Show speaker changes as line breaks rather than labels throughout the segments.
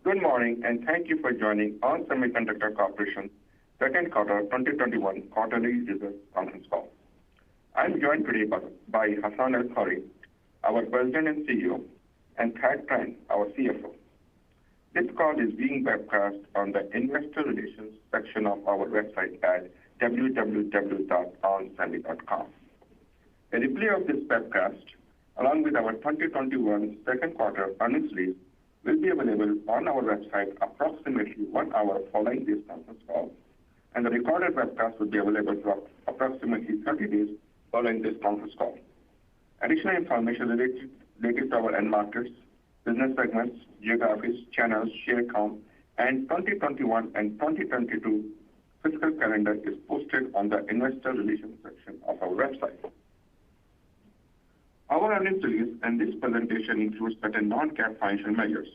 Good morning, and thank you for joining ON Semiconductor Corporation's second quarter 2021 quarterly results conference call. I'm joined today by Hassan El-Khoury, our President and CEO, and Thad Trent, our CFO. This call is being webcast on the Investor Relations section of our website at www.onsemi.com. A replay of this webcast, along with our 2021 second quarter earnings release, will be available on our website approximately 1 hour following this conference call, and the recorded webcast will be available for approximately 30 days following this conference call. Additional information related to our end markets, business segments, geographies, channels, share count, and 2021 and 2022 fiscal calendar is posted on the Investor Relations section of our website. Our earnings release and this presentation includes certain non-GAAP financial measures.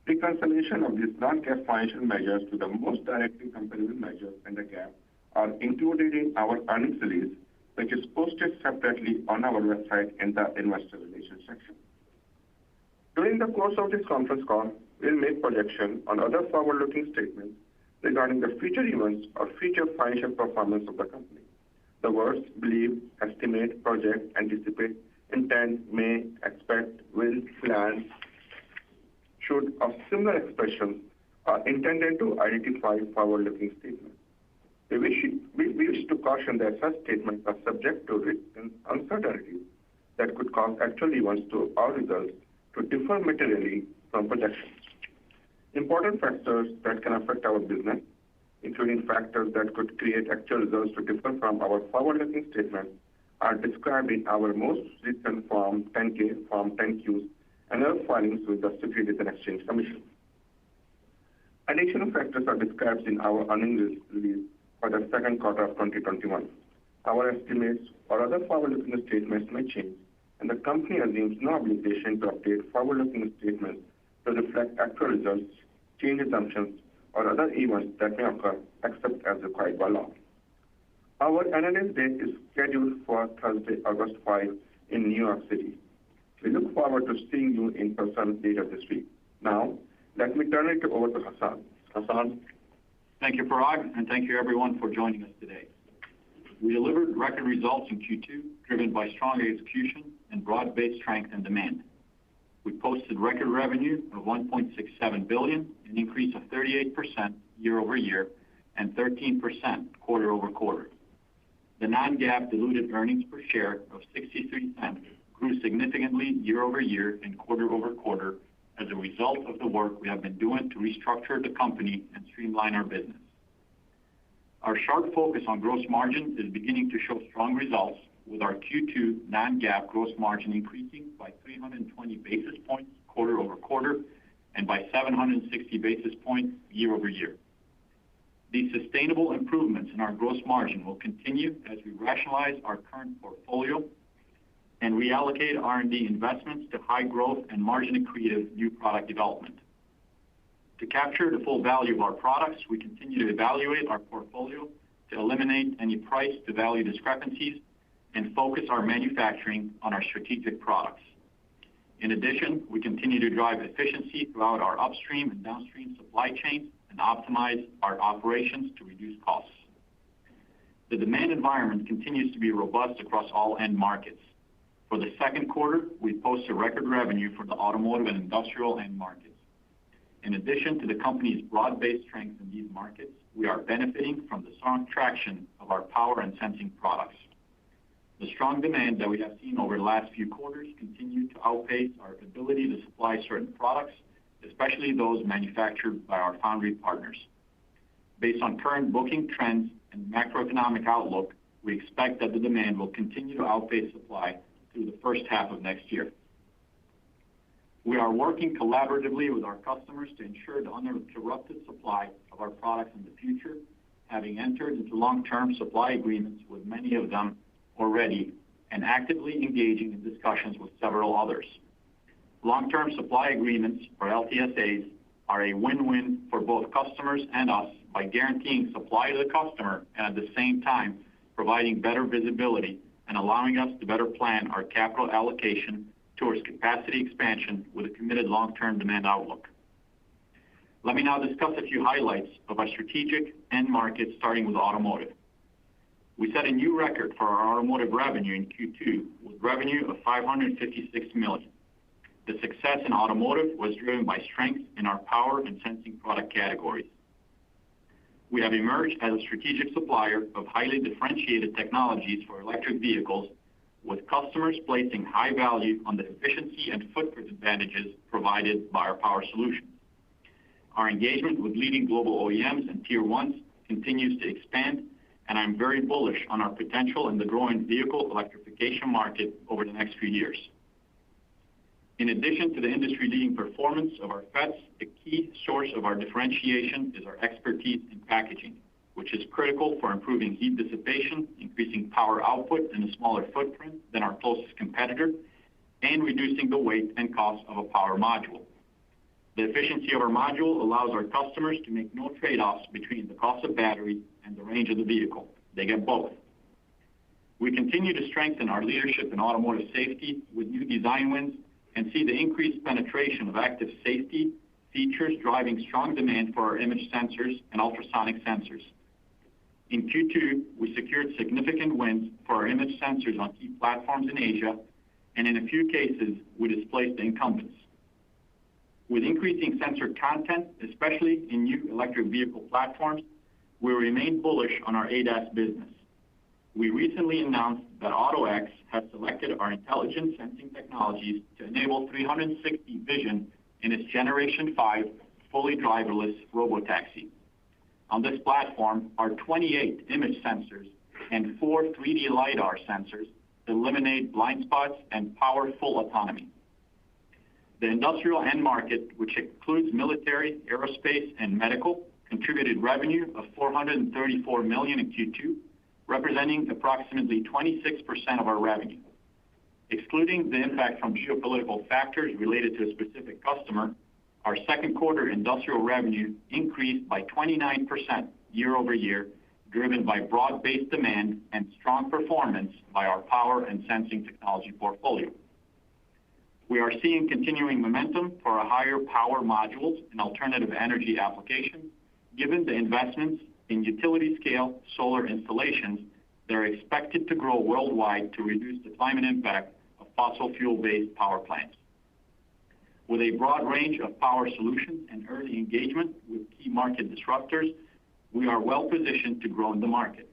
Reconciliation of these non-GAAP financial measures to the most directly comparable measures in the GAAP are included in our earnings release, which is posted separately on our website in the Investor Relations section. During the course of this conference call, we'll make projections on other forward-looking statements regarding the future events or future financial performance of the company. The words believe, estimate, project, anticipate, intend, may, expect, will, plan, should, or similar expressions are intended to identify forward-looking statements. We wish to caution that such statements are subject to risks and uncertainties that could cause actual events to our results to differ materially from projections. Important factors that can affect our business, including factors that could create actual results to differ from our forward-looking statements, are described in our most recent Form 10-K, Form 10-Qs, and other filings with the Securities and Exchange Commission. Additional factors are described in our earnings release for the second quarter of 2021. Our estimates or other forward-looking statements may change, and the company assumes no obligation to update forward-looking statements to reflect actual results, change assumptions, or other events that may occur except as required by law. Our analyst day is scheduled for Thursday, August 5 in New York City. We look forward to seeing you in person later this week. Now, let me turn it over to Hassan. Hassan?
Thank you, Parag, and thank you everyone for joining us today. We delivered record results in Q2, driven by strong execution and broad-based strength and demand. We posted record revenue of $1.67 billion, an increase of 38% year over year and 13% quarter over quarter. The non-GAAP diluted earnings per share of 63 cents grew significantly year over year and quarter over quarter as a result of the work we have been doing to restructure the company and streamline our business. Our sharp focus on gross margin is beginning to show strong results, with our Q2 non-GAAP gross margin increasing by 320 basis points quarter over quarter and by 760 basis points year over year. These sustainable improvements in our gross margin will continue as we rationalize our current portfolio and reallocate R&D investments to high growth and margin accretive new product development. To capture the full value of our products, we continue to evaluate our portfolio to eliminate any price to value discrepancies and focus our manufacturing on our strategic products. In addition, we continue to drive efficiency throughout our upstream and downstream supply chains and optimize our operations to reduce costs. The demand environment continues to be robust across all end markets. For the second quarter, we posted record revenue for the automotive and industrial end markets. In addition to the company's broad-based strength in these markets, we are benefiting from the strong traction of our power and sensing products. The strong demand that we have seen over the last few quarters continued to outpace our ability to supply certain products, especially those manufactured by our foundry partners. Based on current booking trends and macroeconomic outlook, we expect that the demand will continue to outpace supply through the first half of next year. We are working collaboratively with our customers to ensure the uninterrupted supply of our products in the future, having entered into long-term supply agreements with many of them already and actively engaging in discussions with several others. Long-term supply agreements, or LTSAs, are a win-win for both customers and us by guaranteeing supply to the customer and at the same time providing better visibility and allowing us to better plan our capital allocation towards capacity expansion with a committed long-term demand outlook. Let me now discuss a few highlights of our strategic end markets, starting with automotive. We set a new record for our automotive revenue in Q2 with revenue of $556 million. The success in automotive was driven by strength in our power and sensing product categories. We have emerged as a strategic supplier of highly differentiated technologies for electric vehicles, with customers placing high value on the efficiency and footprint advantages provided by our power solutions. Our engagement with leading global OEMs and Tier 1s continues to expand, and I'm very bullish on our potential in the growing vehicle electrification market over the next few years. In addition to the industry-leading performance of our FETs, the key source of our differentiation is our expertise in packaging, which is critical for improving heat dissipation, increasing power output in a smaller footprint than our closest competitor, and reducing the weight and cost of a power module. The efficiency of our module allows our customers to make no trade-offs between the cost of battery and the range of the vehicle. They get both. We continue to strengthen our leadership in automotive safety with new design wins and see the increased penetration of active safety features driving strong demand for our image sensors and ultrasonic sensors. In Q2, we secured significant wins for our image sensors on key platforms in Asia, and in a few cases, we displaced the incumbents. With increasing sensor content, especially in new electric vehicle platforms, we remain bullish on our ADAS business. We recently announced that AutoX has selected our intelligent sensing technologies to enable 360 vision in its Generation 5 fully driverless robotaxi. On this platform are 28 image sensors and 4 3D LiDAR sensors to eliminate blind spots and power full autonomy. The industrial end market, which includes military, aerospace, and medical, contributed revenue of $434 million in Q2, representing approximately 26% of our revenue. Excluding the impact from geopolitical factors related to a specific customer, our second quarter industrial revenue increased by 29% year over year, driven by broad-based demand and strong performance by our power and sensing technology portfolio. We are seeing continuing momentum for our higher power modules and alternative energy applications, given the investments in utility-scale solar installations that are expected to grow worldwide to reduce the climate impact of fossil fuel-based power plants. With a broad range of power solutions and early engagement with key market disruptors, we are well positioned to grow in the market.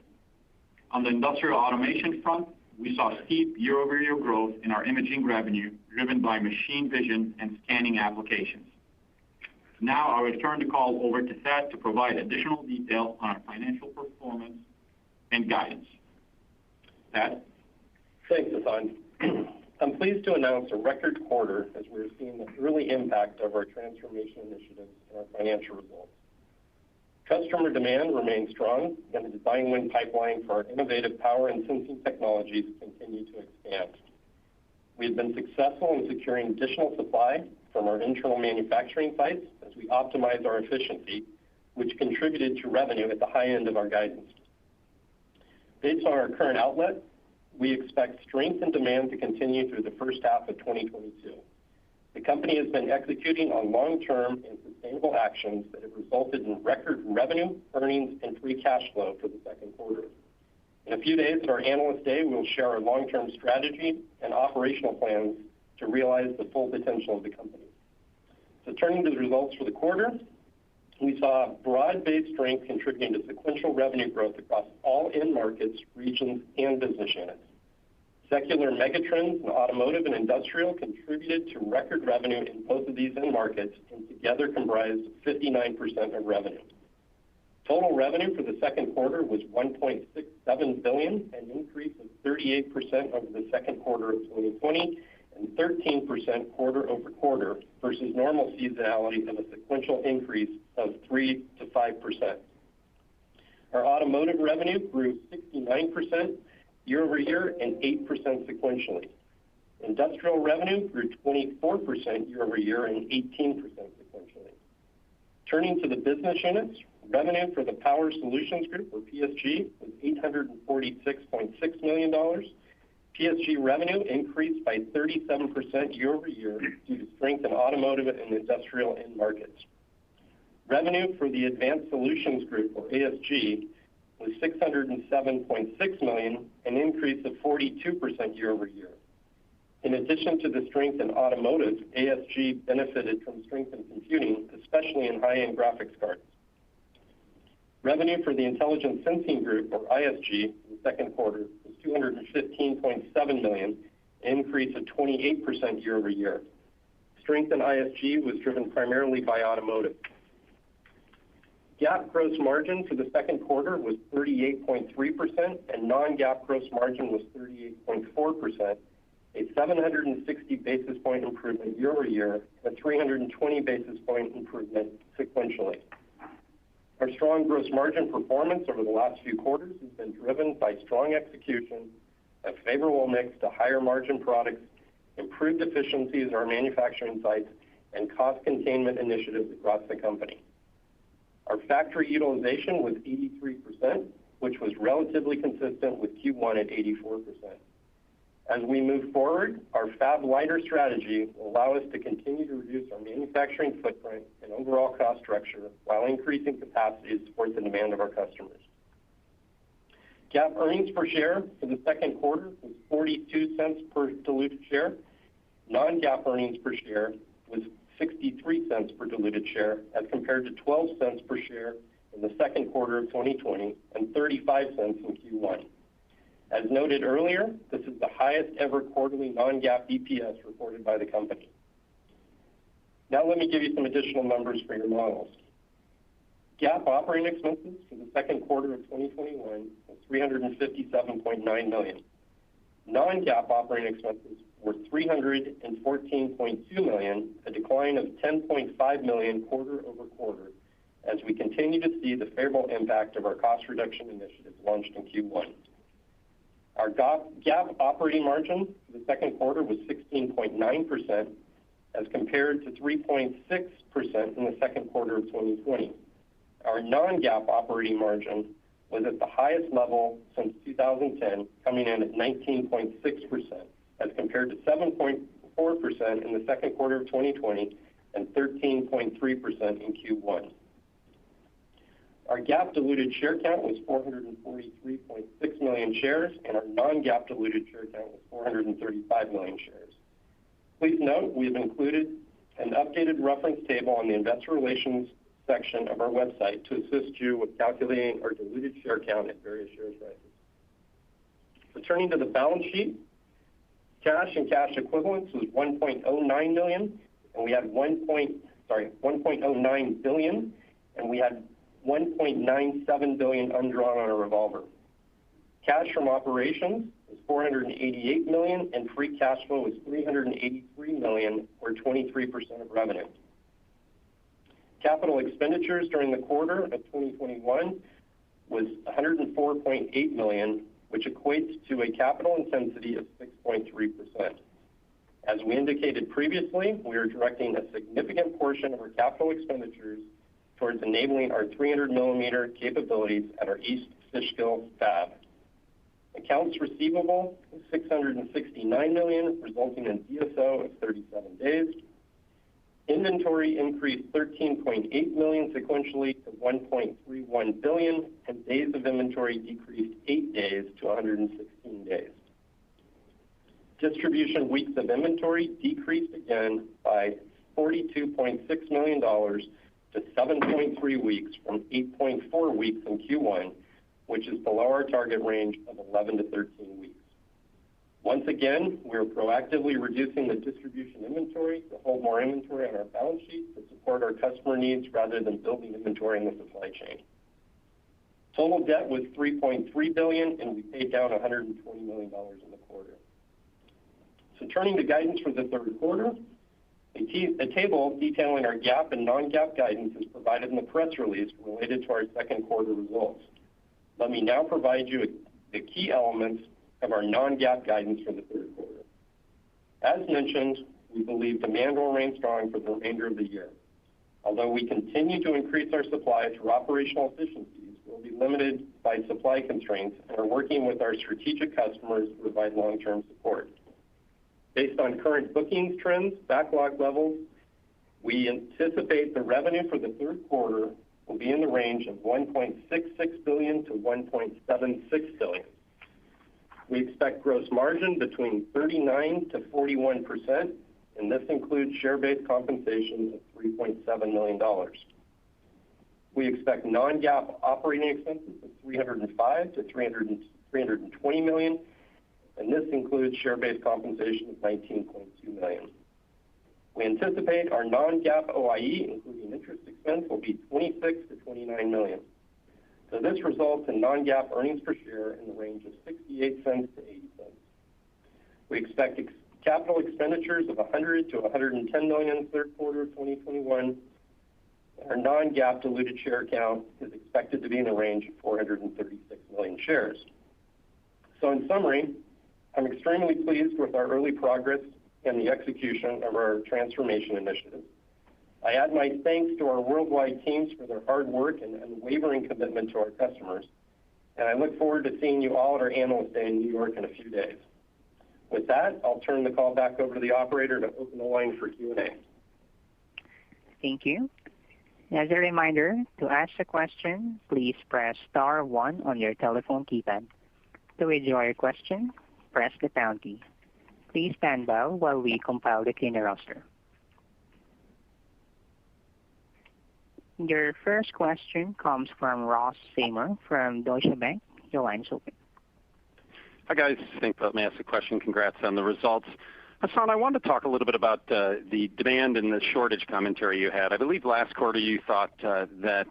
On the industrial automation front, we saw steep year-over-year growth in our imaging revenue, driven by machine vision and scanning applications. Now I will turn the call over to Thad to provide additional detail on our financial performance and guidance. Thad?
Thanks, Hassan. I'm pleased to announce a record quarter as we're seeing the early impact of our transformation initiatives in our financial results. Customer demand remains strong, and the design win pipeline for our innovative power and sensing technologies continue to expand. We've been successful in securing additional supply from our internal manufacturing sites as we optimize our efficiency, which contributed to revenue at the high end of our guidance. Based on our current outlook, we expect strength in demand to continue through the first half of 2022. The company has been executing on long-term and sustainable actions that have resulted in record revenue, earnings, and free cash flow for the second quarter. In a few days at our Analyst Day, we'll share our long-term strategy and operational plans to realize the full potential of the company. So turning to the results for the quarter, we saw broad-based strength contributing to sequential revenue growth across all end markets, regions, and business units. Secular megatrends in automotive and industrial contributed to record revenue in both of these end markets and together comprised 59% of revenue. Total revenue for the second quarter was $1.67 billion, an increase of 38% over the second quarter of 2020 and 13% quarter over quarter versus normal seasonality of a sequential increase of 3 to 5%. Our automotive revenue grew 69% year over year and 8% sequentially. Industrial revenue grew 24% year over year and 18% sequentially. Turning to the business units, revenue for the Power Solutions Group, or PSG, was $846.6 million. PSG revenue increased by 37% year over year due to strength in automotive and industrial end markets. Revenue for the Advanced Solutions Group, or ASG, was $607.6 million, an increase of 42% year over year. In addition to the strength in automotive, ASG benefited from strength in computing, especially in high-end graphics cards. Revenue for the Intelligent Sensing Group, or ISG, in the second quarter was $215.7 million, an increase of 28% year over year. Strength in ISG was driven primarily by automotive. GAAP gross margin for the second quarter was 38.3%, and non-GAAP gross margin was 38.4%, a 760 basis point improvement year over year, and a 320 basis point improvement sequentially. Our strong gross margin performance over the last few quarters has been driven by strong execution, a favorable mix to higher margin products, improved efficiencies in our manufacturing sites, and cost containment initiatives across the company. Our factory utilization was 83%, which was relatively consistent with Q1 at 84%. As we move forward, our fab lighter strategy will allow us to continue to reduce our manufacturing footprint and overall cost structure while increasing capacity to support the demand of our customers. GAAP earnings per share for the second quarter was 42 cents per diluted share. Non-GAAP earnings per share was 63 cents per diluted share as compared to 12 cents per share in the second quarter of 2020 and 35 cents in Q1. As noted earlier, this is the highest ever quarterly non-GAAP EPS reported by the company. Now let me give you some additional numbers for your models. GAAP operating expenses for the second quarter of 2021 was $357.9 million. Non-GAAP operating expenses were $314.2 million, a decline of $10.5 million quarter over quarter, as we continue to see the favorable impact of our cost reduction initiatives launched in Q1. Our GAAP operating margin for the second quarter was 16.9% as compared to 3.6% in the second quarter of 2020. Our non-GAAP operating margin was at the highest level since 2010, coming in at 19.6% as compared to 7.4% in the second quarter of 2020 and 13.3% in Q1. Our GAAP diluted share count was 443.6 million shares, and our non-GAAP diluted share count was 435 million shares. Please note we have included an updated reference table on the investor relations section of our website to assist you with calculating our diluted share count at various share prices. Returning to the balance sheet, cash and cash equivalents was $1.09 million, and we had $1.09 billion, and we had $1.97 billion undrawn on our revolver. Cash from operations was $488 million, and free cash flow was $383 million, or 23% of revenue. Capital expenditures during the quarter of 2021 was $104.8 million, which equates to a capital intensity of 6.3%. As we indicated previously, we are directing a significant portion of our capital expenditures towards enabling our 300 millimeter capabilities at our East Fishkill fab. Accounts receivable was $669 million, resulting in DSO of 37 days. Inventory increased $13.8 million sequentially to $1.31 billion, and days of inventory decreased 8 days to 116 days. Distribution weeks of inventory decreased again by $42.6 million to 7.3 weeks from 8.4 weeks in Q1, which is below our target range of 11 to 13 weeks. Once again, we are proactively reducing the distribution inventory to hold more inventory on our balance sheet to support our customer needs rather than building inventory in the supply chain. Total debt was $3.3 billion, and we paid down $120 million in the quarter. So turning to guidance for the third quarter, a table detailing our GAAP and non-GAAP guidance is provided in the press release related to our second quarter results. Let me now provide you the key elements of our non-GAAP guidance for the third quarter. As mentioned, we believe demand will remain strong for the remainder of the year. Although we continue to increase our supply through operational efficiencies, we'll be limited by supply constraints and are working with our strategic customers to provide long-term support. Based on current bookings trends, backlog levels, We anticipate the revenue for the third quarter will be in the range of $1.66 billion to $1.76 billion. We expect gross margin between 39 to 41%, and this includes share-based compensation of $3.7 million. We expect non-GAAP operating expenses of $305 to $320 million, and this includes share-based compensation of $19.2 million. We anticipate our non-GAAP OIE, including interest expense, will be $26 to $29 million. So this results in non-GAAP earnings per share in the range of 68 cents to 80 cents. We expect capital expenditures of $100 to $110 million in the third quarter of 2021. Our non-GAAP diluted share count is expected to be in the range of 436 million shares. So in summary, I'm extremely pleased with our early progress and the execution of our transformation initiatives. I add my thanks to our worldwide teams for their hard work and unwavering commitment to our customers. And I look forward to seeing you all at our Analyst Day in New York in a few days. With that, I'll turn the call back over to the operator to open the line for Q&A.
Thank you. As a reminder, to ask a question, please press star 1 on your telephone keypad. To withdraw your question, press the pound key. Please stand by while we compile the Q&A roster. Your first question comes from Ross Seymore from Deutsche Bank. Your line is open.
Hi, guys. Thanks for letting me ask the question. Congrats on the results. Hassan, I wanted to talk a little bit about the demand and the shortage commentary you had. I believe last quarter you thought that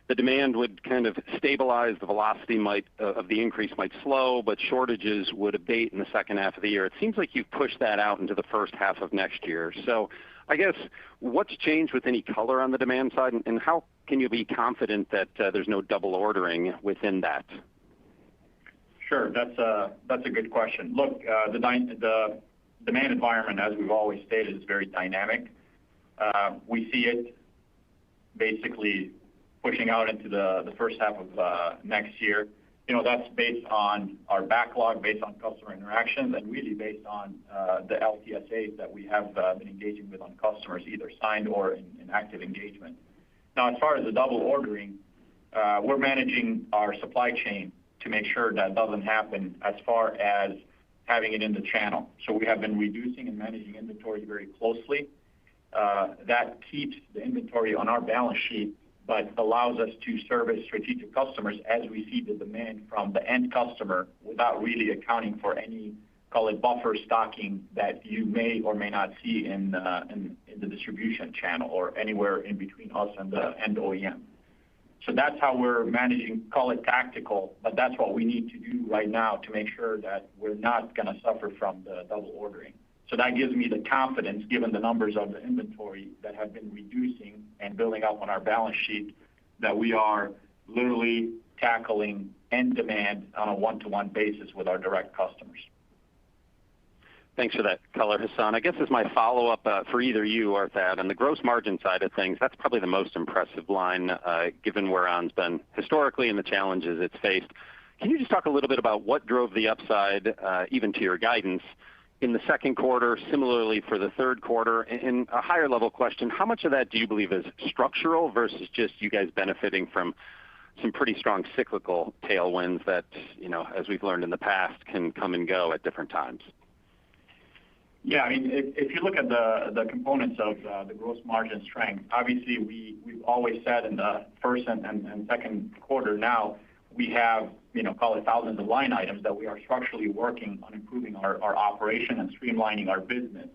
the demand would kind of stabilize, the velocity of the increase might slow, but shortages would abate in the second half of the year. It seems like you've pushed that out into the first half of next year. So I guess what's changed with any color on the demand side, and how can you be confident that there's no double ordering within that?
Sure, that's a good question. Look, the demand environment, as we've always stated, is very dynamic. We see it basically pushing out into the first half of next year. You know, that's based on our backlog, based on customer interactions, and really based on the LTSAs that we have been engaging with on customers, either signed or in active engagement. Now, as far as the double ordering, we're managing our supply chain to make sure that doesn't happen as far as having it in the channel. So we have been reducing and managing inventory very closely. That keeps the inventory on our balance sheet, but allows us to service strategic customers as we see the demand from the end customer without really accounting for any, call it buffer stocking, that you may or may not see in the distribution channel or anywhere in between us and the end OEM. So that's how we're managing, call it tactical, but that's what we need to do right now to make sure that we're not going to suffer from the double ordering. So that gives me the confidence, given the numbers of the inventory that have been reducing and building up on our balance sheet, that we are literally tackling end demand on a one-to-one basis with our direct customers.
Thanks for that color, Hassan. I guess as my follow-up for either you or Thad, on the gross margin side of things, that's probably the most impressive line given where ON's been historically and the challenges it's faced. Can you just talk a little bit about what drove the upside, even to your guidance, in the second quarter, similarly for the third quarter? And a higher level question, how much of that do you believe is structural versus just you guys benefiting from some pretty strong cyclical tailwinds that, you know, as we've learned in the past, can come and go at different times?
Yeah, I mean, if you look at the components of the gross margin strength, obviously we've always said in the first and second quarter now, we have, you know, call it thousands of line items that we are structurally working on improving our operation and streamlining our business.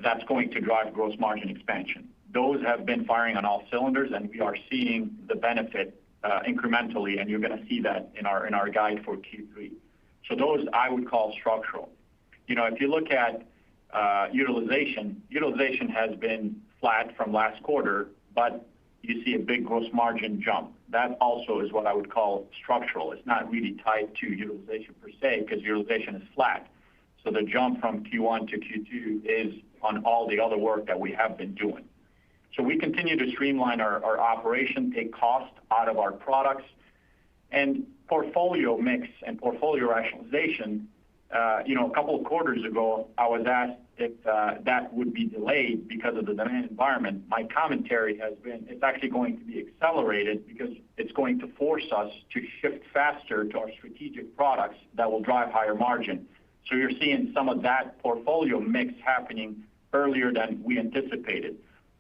That's going to drive gross margin expansion. Those have been firing on all cylinders, and we are seeing the benefit incrementally, and you're going to see that in our guide for Q3. So those I would call structural. You know, if you look at utilization has been flat from last quarter, but you see a big gross margin jump. That also is what I would call structural. It's not really tied to utilization per se, because utilization is flat. So the jump from Q1 to Q2 is on all the other work that we have been doing. So we continue to streamline our operation, take cost out of our products, and portfolio mix and portfolio rationalization. You know, a couple of quarters ago, I was asked, that would be delayed because of the demand environment, my commentary has been it's actually going to be accelerated because it's going to force us to shift faster to our strategic products that will drive higher margin. So you're seeing some of that portfolio mix happening earlier than we anticipated.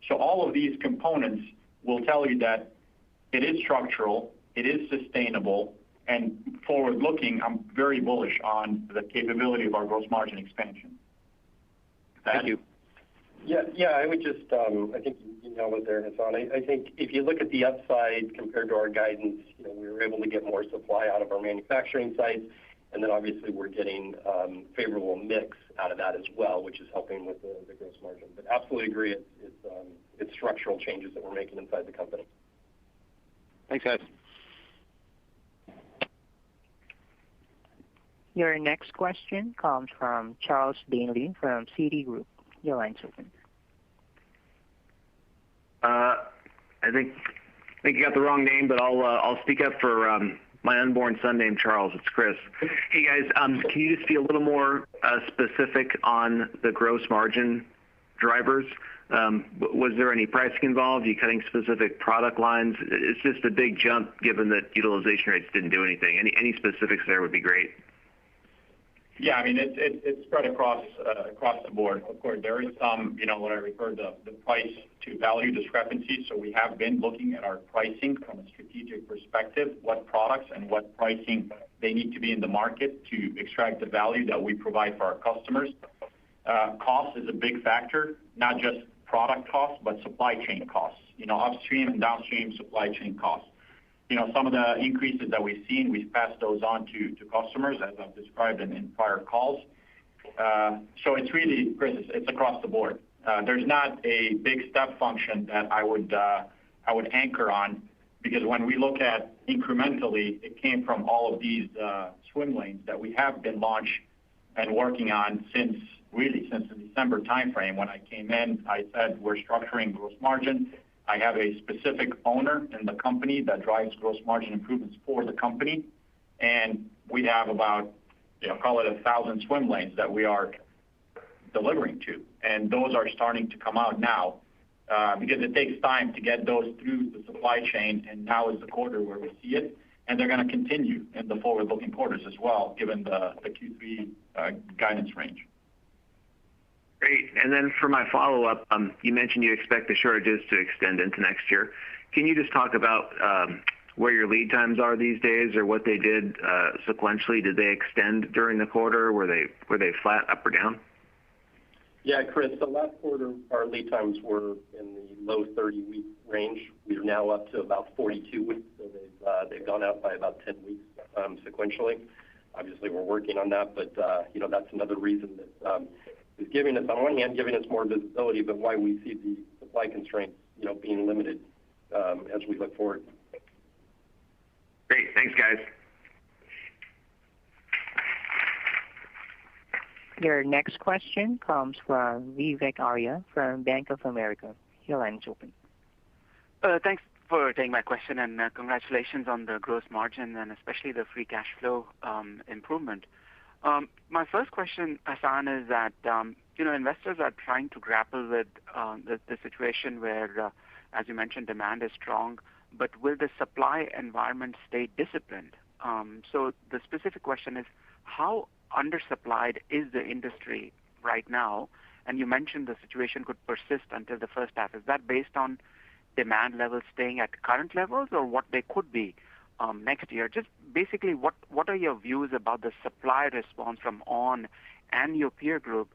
So all of these components will tell you that it is structural, it is sustainable, and forward-looking, I'm very bullish on the capability of our gross margin expansion.
Thank you.
Yeah, I would just, I think you nailed it there, Hassan. I think if you look at the upside compared to our guidance, we were able to get more supply out of our manufacturing sites, and then obviously we're getting favorable mix out of that as well, which is helping with the gross margin. But absolutely agree, it's structural changes that we're making inside the company.
Thanks, guys.
Your next question comes from Charles Danely from Citigroup. Your line's open.
I think you got the wrong name, but I'll speak up for my unborn son named Charles. It's Chris. Hey guys, can you just be a little more specific on the gross margin drivers? Was there any pricing involved? Are you cutting specific product lines? It's just a big jump given that utilization rates didn't do anything. Any specifics there would be great.
Yeah, I mean, it's spread across the board. Of course, there is some, what I refer to the price to value discrepancy. So we have been looking at our pricing from a strategic perspective, what products and what pricing they need to be in the market to extract the value that we provide for our customers. Cost is a big factor, not just product costs, but supply chain costs, upstream and downstream supply chain costs. Some of the increases that we've seen, we've passed those on to customers, as I've described in prior calls. So it's really, Chris, it's across the board. There's not a big step function that I would anchor on, because when we look at incrementally, it came from all of these swim lanes that we have been launched and working on since the December timeframe. When I came in, I said we're structuring gross margin. I have a specific owner in the company that drives gross margin improvements for the company. And we have about, call it 1,000 swim lanes that we are delivering to. And those are starting to come out now because it takes time to get those through the supply chain. And now is the quarter where we see it. And they're going to continue in the forward-looking quarters as well, given the Q3 guidance range.
Great. And then for my follow-up, you mentioned you expect the shortages to extend into next year. Can you just talk about where your lead times are these days, or what they did sequentially? Did they extend during the quarter? Were they flat, up or down?
Yeah, Chris, the last quarter, our lead times were in the low 30-week range. We're now up to about 42 weeks, so they've gone out by about 10 weeks sequentially. Obviously, we're working on that, but that's another reason that is giving us, on one hand, giving us more visibility, but why we see the supply constraints, being limited as we look forward.
Great. Thanks, guys.
Your next question comes from Vivek Arya from Bank of America. Your line is open.
Thanks for taking my question, and congratulations on the gross margin and especially the free cash flow improvement. My first question, Hassan, is that investors are trying to grapple with the situation where, as you mentioned, demand is strong, but will the supply environment stay disciplined? So the specific question is, how undersupplied is the industry right now? And you mentioned the situation could persist until the first half. Is that based on demand levels staying at current levels, or what they could be next year? Just basically, what are your views about the supply response from ON and your peer group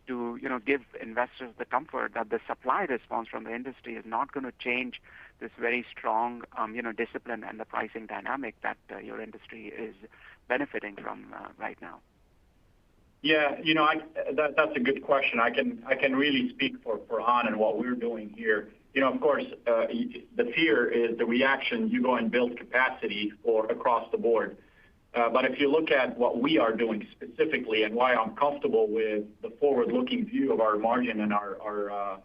to give investors the comfort that the supply response from the industry is not going to change this very strong discipline and the pricing dynamic that your industry is benefiting from right now?
Yeah, that's a good question. I can really speak for ON and what we're doing here. Of course, the fear is the reaction. You go and build capacity across the board. But if you look at what we are doing specifically, and why I'm comfortable with the forward-looking view of our margin and our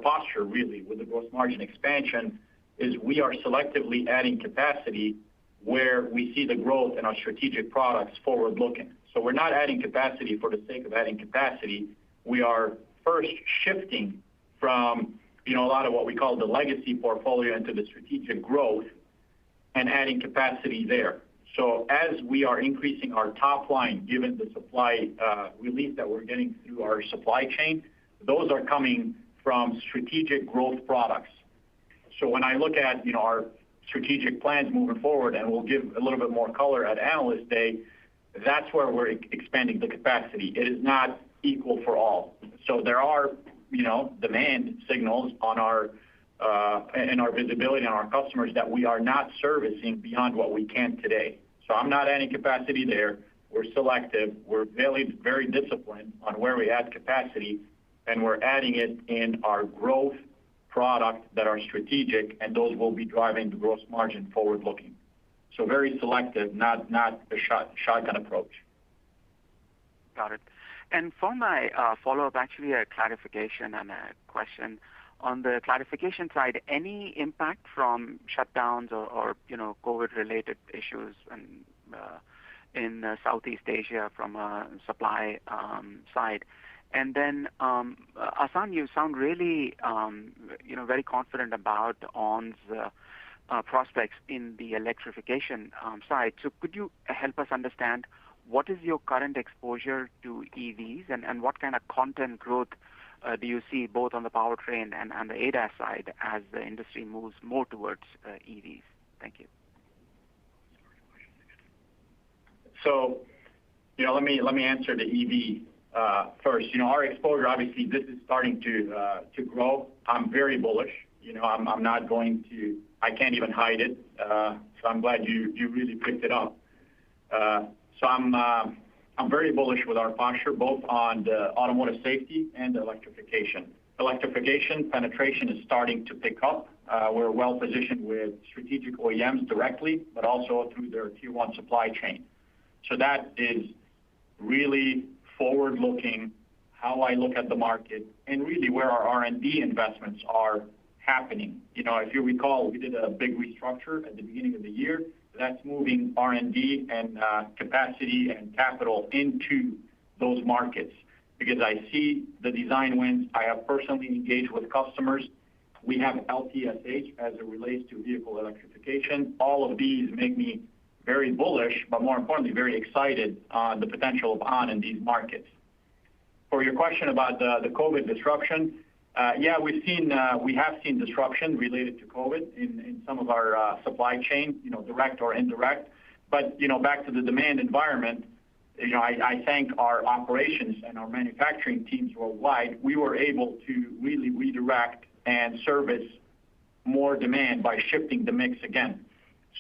posture, really, with the gross margin expansion, is we are selectively adding capacity where we see the growth in our strategic products forward-looking. So we're not adding capacity for the sake of adding capacity. we are first shifting from a lot of what we call the legacy portfolio into the strategic growth and adding capacity there. So as we are increasing our top line, given the supply relief that we're getting through our supply chain, those are coming from strategic growth products. So when I look at our strategic plans moving forward, and we'll give a little bit more color at Analyst Day, that's where we're expanding the capacity. It is not equal for all. So there are demand signals on our and our visibility on our customers that we are not servicing beyond what we can today. So I'm not adding capacity there. We're selective. We're very, very disciplined on where we add capacity, and we're adding it in our growth product that are strategic, and those will be driving the gross margin forward looking. So very selective, not a shotgun approach.
Got it. And for my follow-up, actually a clarification and a question. On the clarification side, any impact from shutdowns or COVID-related issues in Southeast Asia from a supply side? And then, Hassane, you sound really, very confident about ON's prospects in the electrification side. So could you help us understand what is your current exposure to EVs and what kind of content growth do you see both on the powertrain and the ADAS side as the industry moves more towards EVs? Thank you.
So, let me answer the EV first. Our exposure, obviously, this is starting to grow. I'm very bullish. I'm not going to. I can't even hide it. So I'm glad you really picked it up. So I'm very bullish with our posture, both on the automotive safety and electrification. Electrification penetration is starting to pick up. We're well positioned with strategic OEMs directly, but also through their tier one supply chain. So that is really forward-looking, how I look at the market, and really where our R&D investments are happening. If you recall, we did a big restructure at the beginning of the year. That's moving R&D and capacity and capital into those markets because I see the design wins. I have personally engaged with customers. We have LTSH as it relates to vehicle electrification. All of these make me very bullish, but more importantly, very excited on the potential of ON in these markets. For your question about the COVID disruption, we have seen disruption related to COVID in some of our supply chain, direct or indirect. But back to the demand environment, I thank our operations and our manufacturing teams worldwide. We were able to really redirect and service more demand by shifting the mix again.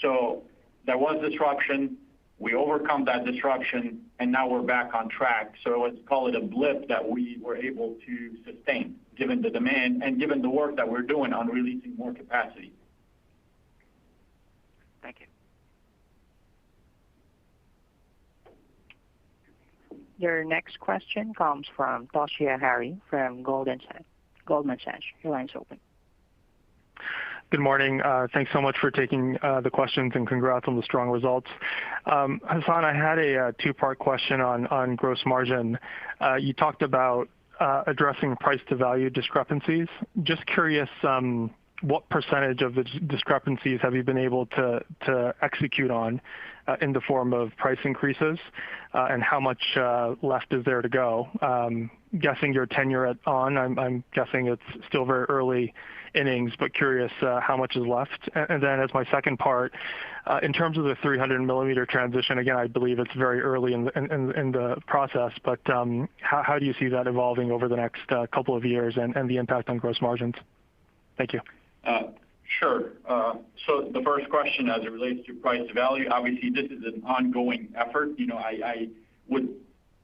So there was disruption. We overcome that disruption, and now we're back on track. So let's call it a blip that we were able to sustain, given the demand and given the work that we're doing on releasing more capacity.
Thank you.
Your next question comes from Toshiya Hari from Goldman Sachs. Your line's open.
Good morning. Thanks so much for taking the questions and congrats on the strong results. Hassane, I had a two-part question on gross margin. You talked about addressing price to value discrepancies. Just curious, what percentage of the discrepancies have you been able to execute on in the form of price increases, and how much left is there to go? Guessing your tenure at ON, I'm guessing it's still very early innings, but curious how much is left. And then as my second part, in terms of the 300 millimeter transition, again, I believe it's very early in the process, but how do you see that evolving over the next couple of years and the impact on gross margins? Thank you.
Sure. So the first question as it relates to price to value, obviously this is an ongoing effort. I would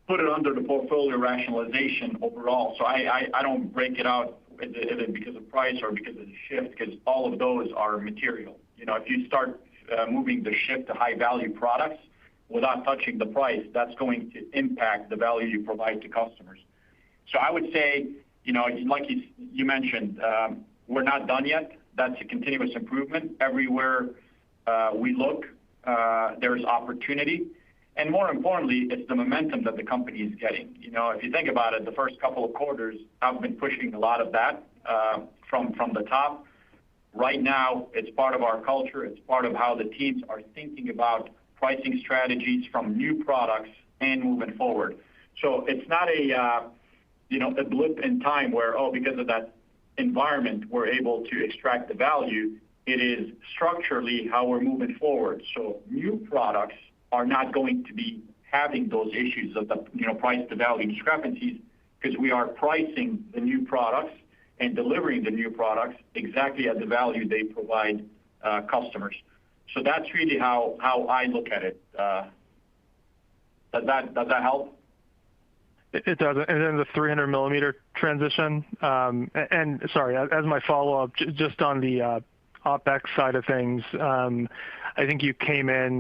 put it under the portfolio rationalization overall. So I don't break it out is it because of price or because of the shift, because all of those are material. If you start moving the shift to high value products without touching the price, that's going to impact the value you provide to customers. So I would say, like you mentioned, we're not done yet. That's a continuous improvement. Everywhere we look, there's opportunity. And more importantly, it's the momentum that the company is getting. If you think about it, the first couple of quarters, I've been pushing a lot of that from the top. Right now, it's part of our culture. It's part of how the teams are thinking about pricing strategies from new products and moving forward. So it's not a blip in time where, because of that environment, we're able to extract the value. It is structurally how we're moving forward. So new products are not going to be having those issues of the price to value discrepancies, because we are pricing the new products and delivering the new products exactly at the value they provide customers. So that's really how I look at it. Does that help?
It does. And then the 300 millimeter transition. And sorry, as my follow-up, just on the OpEx side of things, I think you came in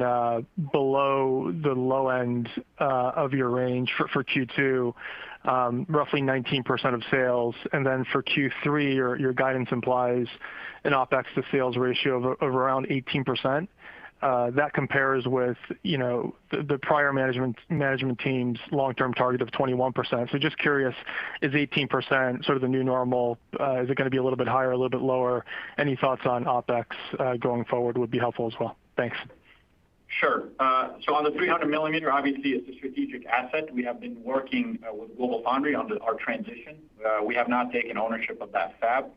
below the low end of your range for Q2, roughly 19% of sales. And then for Q3, your guidance implies an OpEx to sales ratio of around 18%. That compares with the prior management team's long-term target of 21%. So just curious, is 18% sort of the new normal? Is it going to be a little bit higher, a little bit lower? Any thoughts on OpEx going forward would be helpful as well. Thanks.
Sure. So on the 300 millimeter, obviously it's a strategic asset. We have been working with GlobalFoundries on our transition. We have not taken ownership of that fab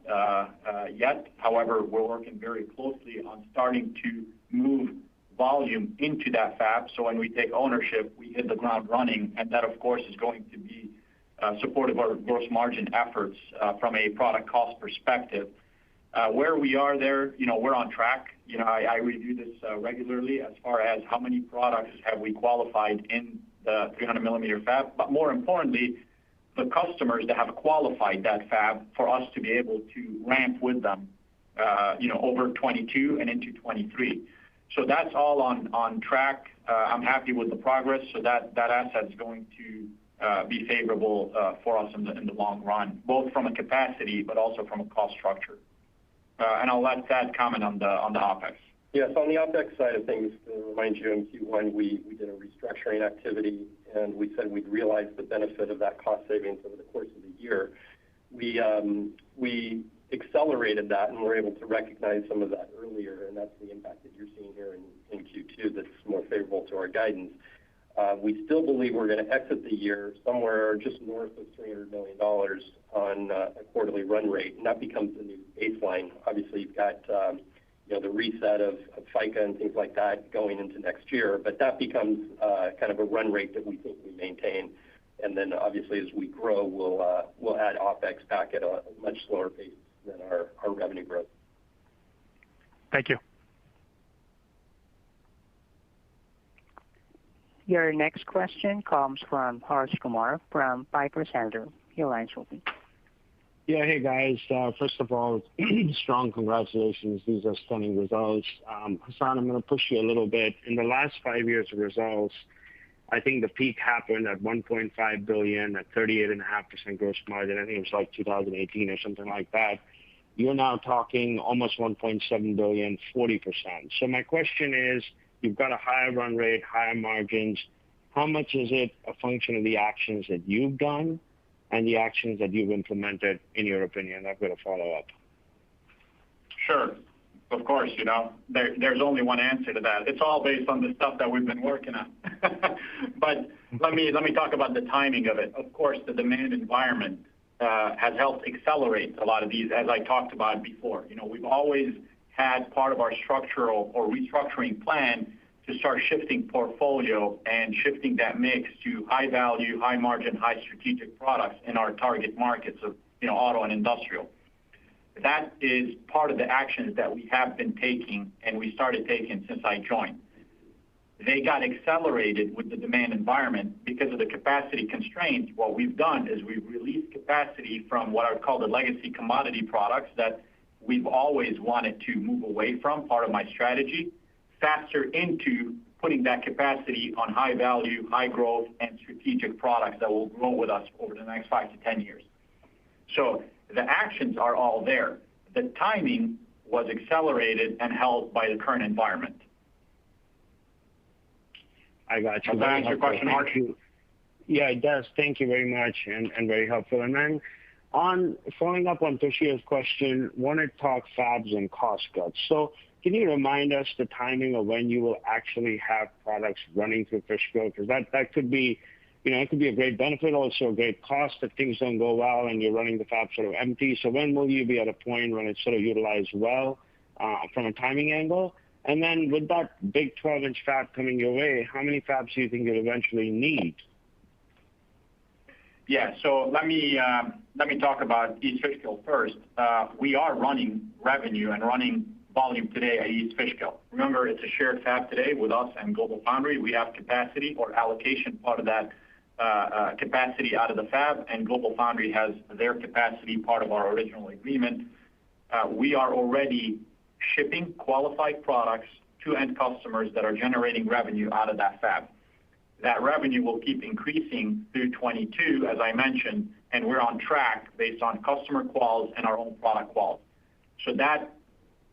yet. However, we're working very closely on starting to move volume into that fab. So when we take ownership, we hit the ground running, and that of course is going to be supportive of our gross margin efforts from a product cost perspective. Where we are there, we're on track. I review this regularly as far as how many products have we qualified in the 300 millimeter fab, but more importantly, the customers that have qualified that fab for us to be able to ramp with them, over 22 and into 23. So that's all on track. I'm happy with the progress. So that asset is going to be favorable for us in the long run, both from a capacity but also from a cost structure. And I'll let Thad comment on the OpEx.
Yes, on the OpEx side of things, to remind you, in Q1 we did a restructuring activity, and we said we'd realize the benefit of that cost savings over the course of the year. We accelerated that, and we're able to recognize some of that earlier, and that's the impact that you're seeing here in Q2 that's more favorable to our guidance. We still believe we're going to exit the year somewhere just north of $300 million on a quarterly run rate, and that becomes the new baseline. Obviously, you've got the reset of FICA and things like that going into next year, but that becomes kind of a run rate that we think we maintain. And then obviously as we grow, we'll add OpEx back at a much slower pace than our revenue growth.
Thank you.
Your next question comes from Harsh Kumar from Piper Sandler. Your line's open.
Yeah, hey guys. First of all, strong congratulations. These are stunning results. Hassan, I'm going to push you a little bit. In the last 5 years of results, I think the peak happened at $1.5 billion at 38.5% gross margin. I think it was like 2018 or something like that. You're now talking almost $1.7 billion, 40%. So my question is, you've got a higher run rate, higher margins. How much is it a function of the actions that you've done and the actions that you've implemented, in your opinion? I've got a follow-up.
Sure. Of course, there's only one answer to that. It's all based on the stuff that we've been working on. But let me talk about the timing of it. Of course, the demand environment has helped accelerate a lot of these, as I talked about before. We've always had part of our structural or restructuring plan to start shifting portfolio and shifting that mix to high value, high margin, high strategic products in our target markets of auto and industrial. That is part of the actions that we have been taking, and we started taking since I joined. They got accelerated with the demand environment because of the capacity constraints. What we've done is we've released capacity from what I would call the legacy commodity products that we've always wanted to move away from, part of my strategy, faster into putting that capacity on high value, high growth, and strategic products that will grow with us over the next 5 to 10 years. So the actions are all there. The timing was accelerated and held by the current environment.
I got you.
Does that answer your question, Mark?
Yeah, it does. Thank you very much, and very helpful. And then on following up on Toshiya's question, wanted to talk fabs and cost cuts. So can you remind us the timing of when you will actually have products running through Fishkill? Because that could be, it could be a great benefit, also a great cost if things don't go well and you're running the fab sort of empty. So when will you be at a point when it's sort of utilized well from a timing angle? And then with that big 12-inch fab coming your way, how many fabs do you think you'll eventually need?
Yeah, so let me talk about East Fishkill first. We are running revenue and running volume today at East Fishkill. Remember, it's a shared fab today with us and GlobalFoundries. We have capacity or allocation part of that capacity out of the fab, and GlobalFoundries has their capacity part of our original agreement. We are already shipping qualified products to end customers that are generating revenue out of that fab. That revenue will keep increasing through 22, as I mentioned, and we're on track based on customer quals and our own product quals. So that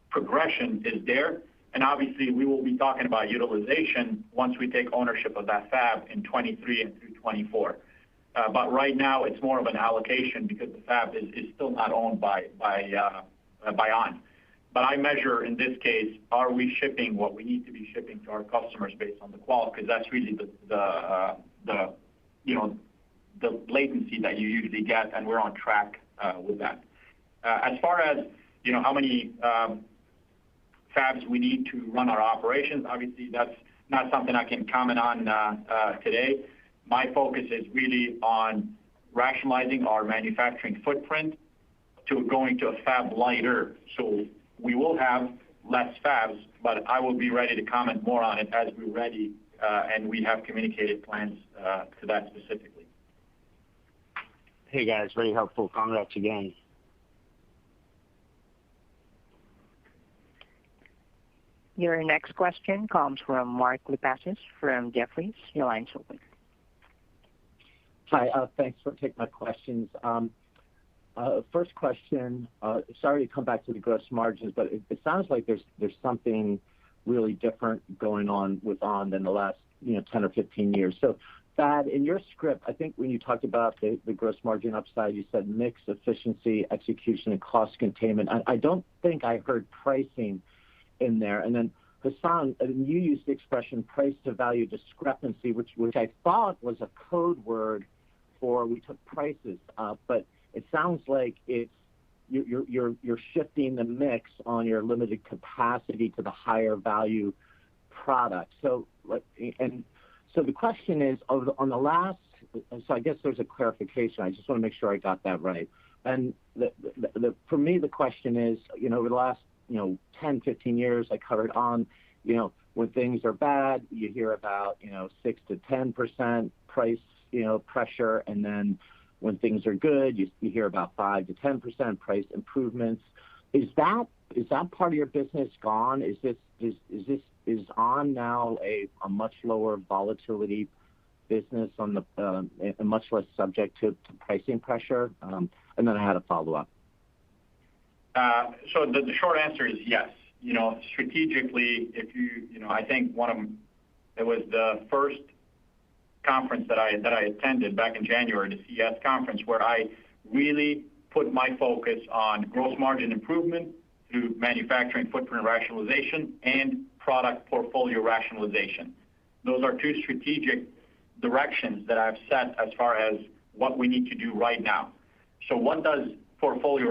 progression is there, and obviously we will be talking about utilization once we take ownership of that fab in 23 and through 24. But right now it's more of an allocation because the fab is still not owned by ON. But I measure in this case, are we shipping what we need to be shipping to our customers based on the qual? Because that's really the latency that you usually get, and we're on track with that. As far as how many fabs we need to run our operations, obviously that's not something I can comment on today. My focus is really on rationalizing our manufacturing footprint to going to a fab lighter. So we will have less fabs, but I will be ready to comment more on it as we're ready and we have communicated plans to that specifically.
Hey guys, very helpful. Congrats again.
Your next question comes from Mark Lipacis from Jefferies. Your line's open.
Hi, thanks for taking my questions. First question, sorry to come back to the gross margins, but it sounds like there's something really different going on with ON than the last 10 or 15 years. So Thad, in your script, I think when you talked about the gross margin upside, you said mix, efficiency, execution, and cost containment. I don't think I heard pricing in there. And then Hassan, you used the expression price to value discrepancy, which I thought was a code word for we took prices, but it sounds like you're shifting the mix on your limited capacity to the higher value product. So the question is, on the last, so I guess there's a clarification. I just want to make sure I got that right. And for me, the question is, over the last 10, 15 years, I covered ON, when things are bad, you hear about 6 to 10% price pressure, and then when things are good, you hear about 5 to 10% price improvements. Is that part of your business gone? Is ON now a much lower volatility business on the much less subject to pricing pressure? And then I had a follow up.
So the short answer is yes. Strategically, if I think it was the first conference that I attended back in January, the CES conference, where I really put my focus on gross margin improvement through manufacturing footprint rationalization and product portfolio rationalization. Those are two strategic directions that I've set as far as what we need to do right now. So what does portfolio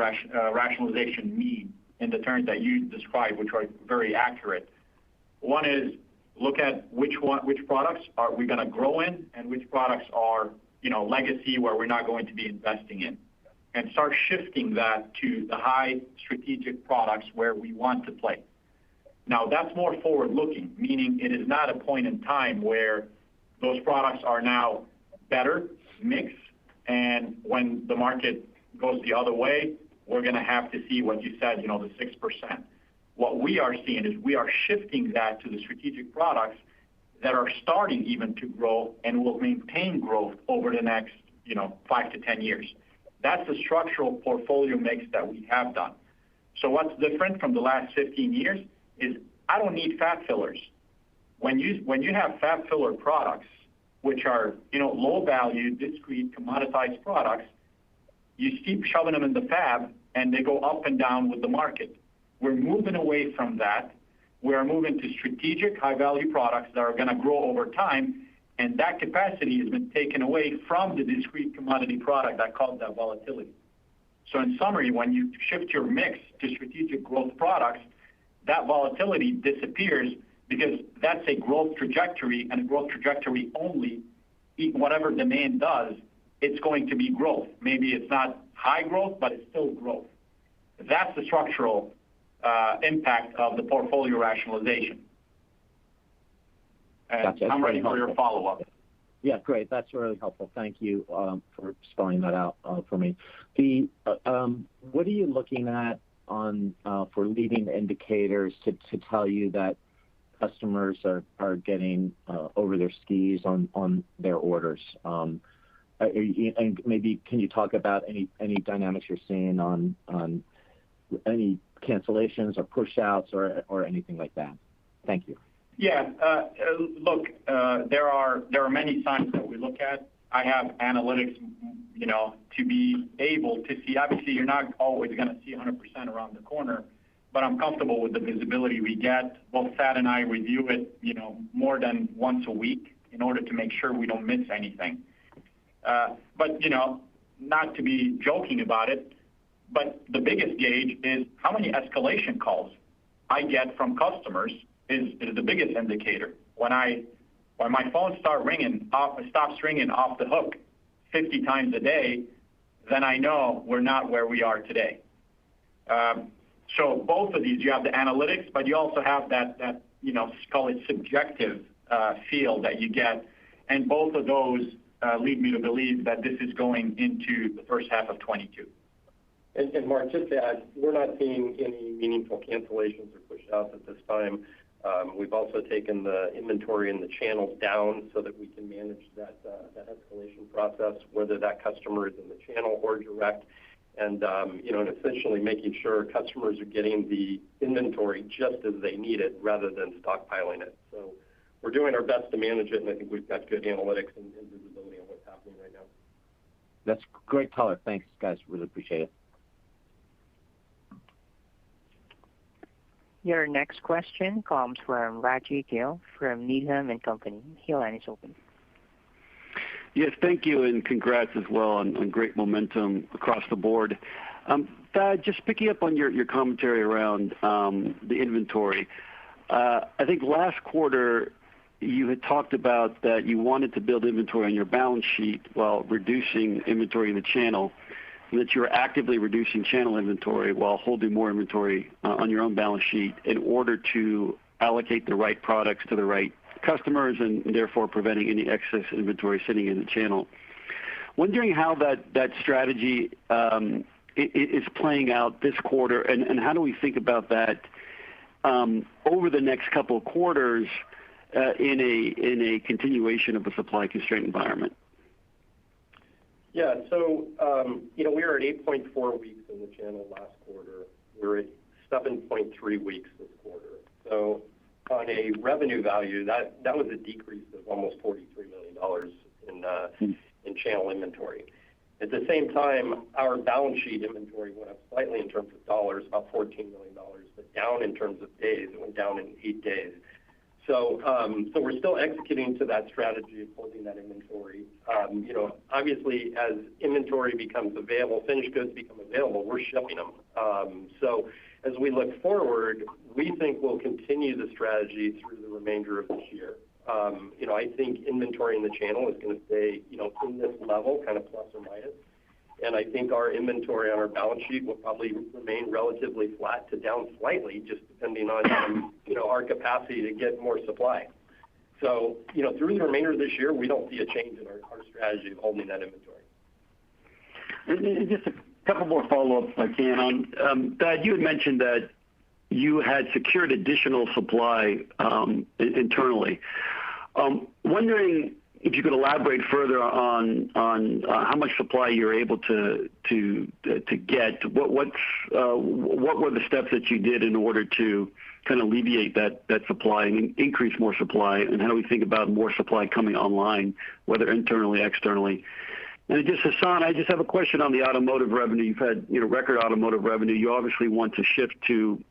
rationalization mean in the terms that you described, which are very accurate? One is look at which products are we going to grow in and which products are legacy where we're not going to be investing in, and start shifting that to the high strategic products where we want to play. Now that's more forward looking, meaning it is not a point in time where those products are now better mix, and when the market goes the other way, we're going to have to see what you said, the 6%. What we are seeing is we are shifting that to the strategic products that are starting even to grow and will maintain growth over the next 5 to 10 years. That's the structural portfolio mix that we have done. So what's different from the last 15 years is I don't need fat fillers. when you have fab filler products, which are low value, discrete, commoditized products, you keep shoving them in the fab and they go up and down with the market. We're moving away from that. We're moving to strategic high value products that are going to grow over time, and that capacity has been taken away from the discrete commodity product that caused that volatility. So in summary, when you shift your mix to strategic growth products, that volatility disappears because that's a growth trajectory, and a growth trajectory only, whatever demand does, it's going to be growth. Maybe it's not high growth, but it's still growth. That's the structural impact of the portfolio rationalization. And
gotcha.
I'm ready for your follow-up.
Yeah, great. That's really helpful. Thank you for spelling that out for me. What are you looking at on for leading indicators to tell you that customers are getting over their skis on their orders? And maybe can you talk about any dynamics you're seeing on any cancellations or push-outs or anything like that? Thank you.
Yeah, look, there are many signs that we look at. I have analytics, to be able to see. Obviously, you're not always going to see 100% around the corner, but I'm comfortable with the visibility we get. Both Thad and I review it, more than once a week in order to make sure we don't miss anything. But not to be joking about it, but the biggest gauge is how many escalation calls I get from customers is the biggest indicator. When my phone stops ringing off the hook 50 times a day, then I know we're not where we are today. So both of these, you have the analytics, but you also have that call it subjective feel that you get, and both of those lead me to believe that this is going into the first half of 22.
And Mark, just to add, we're not seeing any meaningful cancellations or push-outs at this time. We've also taken the inventory in the channels down so that we can manage that escalation process, whether that customer is in the channel or direct, and and essentially making sure customers are getting the inventory just as they need it rather than stockpiling it. So we're doing our best to manage it, and I think we've got good analytics and visibility on what's happening right now.
That's great color. Thanks, guys. Really appreciate it.
Your next question comes from Raji Gill from Needham & Company. Your line is open.
Yes, thank you, and congrats as well on great momentum across the board. Thad, just picking up on your commentary around the inventory. I think last quarter you had talked about that you wanted to build inventory on your balance sheet while reducing inventory in the channel, and that you were actively reducing channel inventory while holding more inventory on your own balance sheet in order to allocate the right products to the right customers and therefore preventing any excess inventory sitting in the channel. Wondering how that strategy is playing out this quarter, and how do we think about that over the next couple of quarters in a continuation of a supply constraint environment?
Yeah, so we were at 8.4 weeks in the channel last quarter. We're at 7.3 weeks this quarter. So on a revenue value, that was a decrease of almost $43 million in channel inventory. At the same time, our balance sheet inventory went up slightly in terms of dollars, about $14 million, but down in terms of days. It went down in 8 days. So we're still executing to that strategy of holding that inventory. Obviously, as inventory becomes available, finished goods become available, we're shipping them. So as we look forward, we think we'll continue the strategy through the remainder of this year. I think inventory in the channel is going to stay, in this level, kind of plus or minus. And I think our inventory on our balance sheet will probably remain relatively flat to down slightly, just depending on our capacity to get more supply. So, through the remainder of this year, we don't see a change in our strategy of holding that inventory.
And just a couple more follow-ups if I can. On Thad, you had mentioned that you had secured additional supply internally. Wondering, if you could elaborate further on how much supply you're able to get. What were the steps that you did in order to kind of alleviate that supply and increase more supply, and how do we think about more supply coming online, whether internally, externally? And just Hassan, I just have a question on the automotive revenue. You've had record automotive revenue. You obviously want to shift to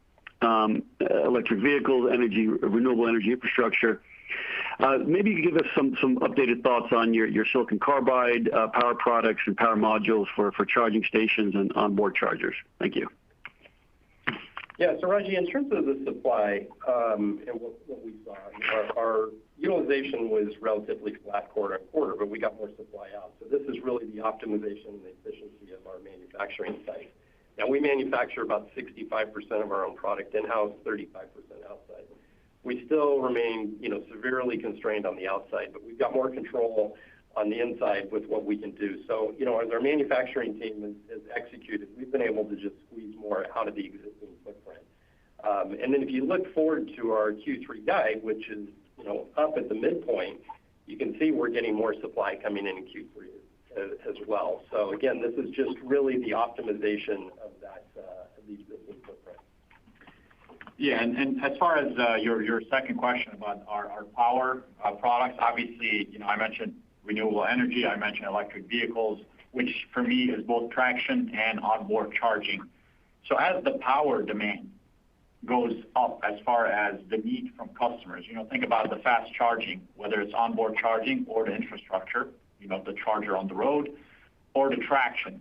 electric vehicles, renewable energy infrastructure. Maybe you could give us some updated thoughts on your silicon carbide power products and power modules for charging stations and onboard chargers. Thank you.
Yeah, so Raji, in terms of the supply and what we saw, our utilization was relatively flat quarter on quarter, but we got more supply out. So this is really the optimization and the efficiency of our manufacturing site. Now, we manufacture about 65% of our own product in-house, 35% outside. We still remain, severely constrained on the outside, but we've got more control on the inside with what we can do. So, as our manufacturing team has executed, we've been able to just squeeze more out of the existing footprint. And then if you look forward to our Q3 guide, which is, up at the midpoint, you can see we're getting more supply coming in Q3 as well. So again, this is just really the optimization of the existing footprint.
Yeah, and as far as your second question about our power products, obviously, I mentioned renewable energy, I mentioned electric vehicles, which for me is both traction and onboard charging. So as the power demand goes up as far as the need from customers, think about the fast charging, whether it's onboard charging or the infrastructure, the charger on the road, or the traction.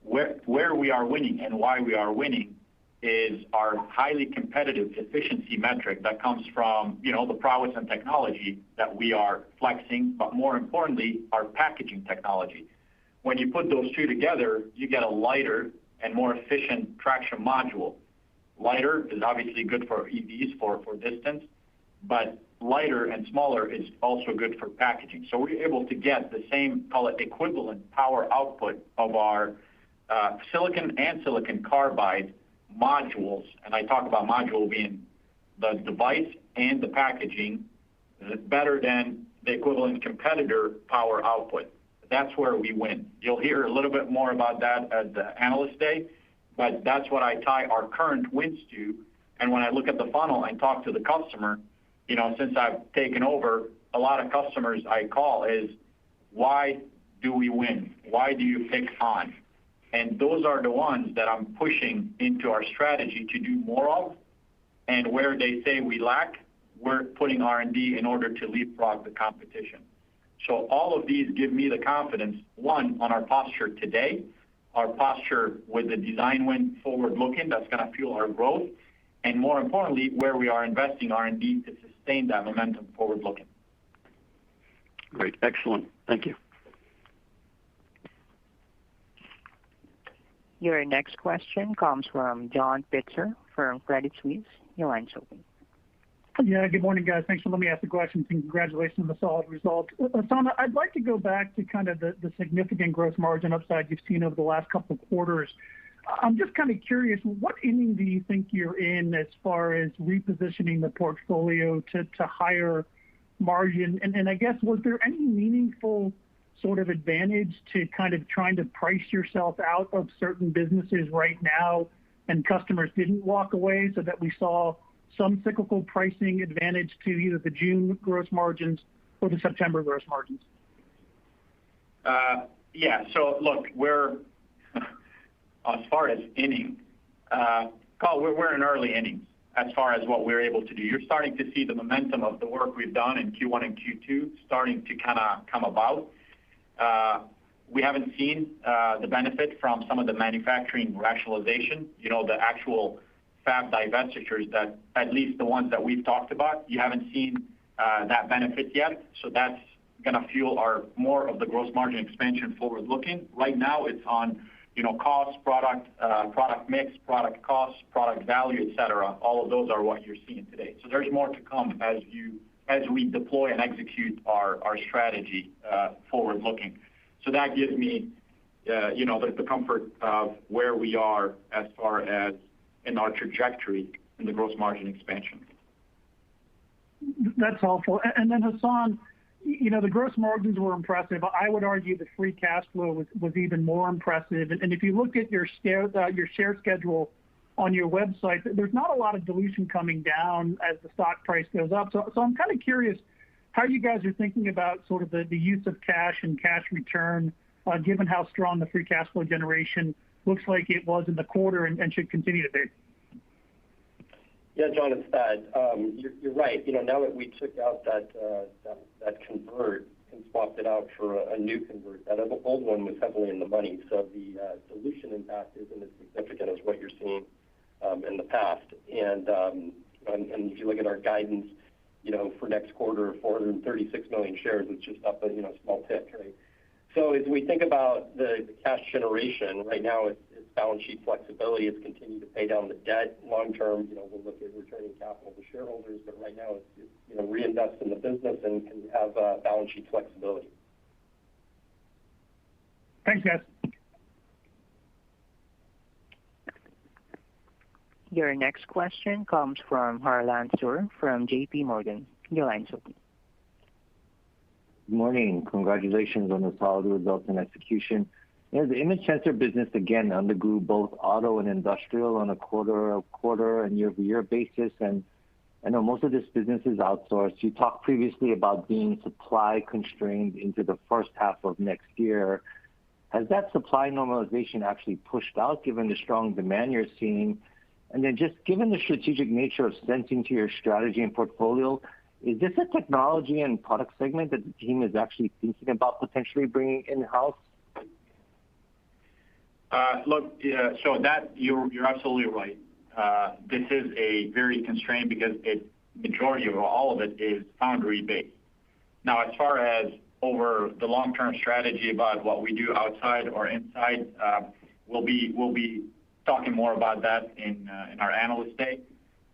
Where we are winning and why we are winning is our highly competitive efficiency metric that comes from, the prowess and technology that we are flexing, but more importantly, our packaging technology. When you put those two together, you get a lighter and more efficient traction module. Lighter is obviously good for EVs for distance, but lighter and smaller is also good for packaging. So we're able to get the same, call it equivalent power output of our silicon and silicon carbide modules, and I talk about module being the device and the packaging, better than the equivalent competitor power output. That's where we win. You'll hear a little bit more about that at the Analyst Day, but that's what I tie our current wins to. And when I look at the funnel and talk to the customer, since I've taken over, a lot of customers I call is, why do we win? Why do you pick on? And those are the ones that I'm pushing into our strategy to do more of. And where they say we lack, we're putting R&D in order to leapfrog the competition. So all of these give me the confidence, one, on our posture today, our posture with the design win forward-looking, that's going to fuel our growth, and more importantly, where we are investing R&D to sustain that momentum forward-looking.
Great. Excellent. Thank you.
Your next question comes from John Pitzer from Credit Suisse. Your line's open.
Yeah, good morning, guys. Thanks for letting me ask the question, and congratulations on the solid results. Hassan, I'd like to go back to kind of the significant gross margin upside you've seen over the last couple of quarters. I'm just kind of curious, what inning do you think you're in as far as repositioning the portfolio to higher margin? And I guess, was there any meaningful sort of advantage to kind of trying to price yourself out of certain businesses right now and customers didn't walk away, so that we saw some cyclical pricing advantage to either the June gross margins or the September gross margins?
Yeah, so look, we're, as far as inning, we're in early innings as far as what we're able to do. You're starting to see the momentum of the work we've done in Q1 and Q2 starting to kind of come about. We haven't seen the benefit from some of the manufacturing rationalization, the actual fab divestitures, that at least the ones that we've talked about, you haven't seen that benefit yet. So that's going to fuel our more of the gross margin expansion forward looking. Right now it's on cost, product mix, product cost, product value, et cetera. All of those are what you're seeing today. So there's more to come as we deploy and execute our strategy forward looking. So that gives me the comfort of where we are as far as in our trajectory in the gross margin expansion.
That's helpful. And then Hassan, The gross margins were impressive. I would argue the free cash flow was even more impressive. And if you look at your share schedule on your website, there's not a lot of dilution coming down as the stock price goes up. So I'm kind of curious how you guys are thinking about sort of the use of cash and cash return, given how strong the free cash flow generation looks like it was in the quarter and should continue to be.
Yeah, John, it's Thad. You're right. Now that we took out that convert and swapped it out for a new convert, that old one was heavily in the money. So the dilution impact isn't as significant as what you're seeing in the past. And if you look at our guidance, for next quarter, 436 million shares, it's just up a small tick, right? So as we think about the cash generation, right now it's balance sheet flexibility. It's continued to pay down the debt. Long term, we'll look at returning capital to shareholders, but right now it's reinvest in the business and have balance sheet flexibility.
Thanks, guys.
Your next question comes from Harlan Sur from JP Morgan. Your line's open.
Good morning. Congratulations on the solid results and execution. The image sensor business again undergrew both auto and industrial on a quarter-over-quarter and year-over-year basis. And I know most of this business is outsourced. You talked previously about being supply constrained into the first half of next year. Has that supply normalization actually pushed out given the strong demand you're seeing? And then just given the strategic nature of sensing to your strategy and portfolio, is this a technology and product segment that the team is actually thinking about potentially bringing in-house?
So that you're absolutely right. This is a very constrained because majority of all of it is foundry based. Now, as far as over the long-term strategy about what we do outside or inside, we'll be talking more about that in our analyst day.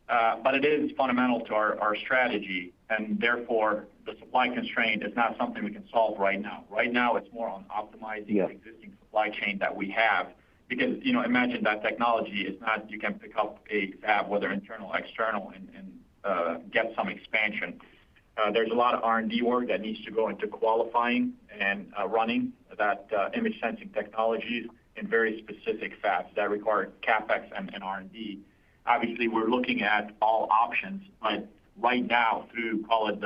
But it is fundamental to our strategy, and therefore the supply constraint is not something we can solve right now. Right now, it's more on optimizing the existing supply chain that we have. Because imagine that technology is not you can pick up a fab, whether internal or external, and get some expansion. There's a lot of R&D work that needs to go into qualifying and running that image sensing technologies in very specific fabs that require CapEx and R&D. Obviously, we're looking at all options, but right now, through, call it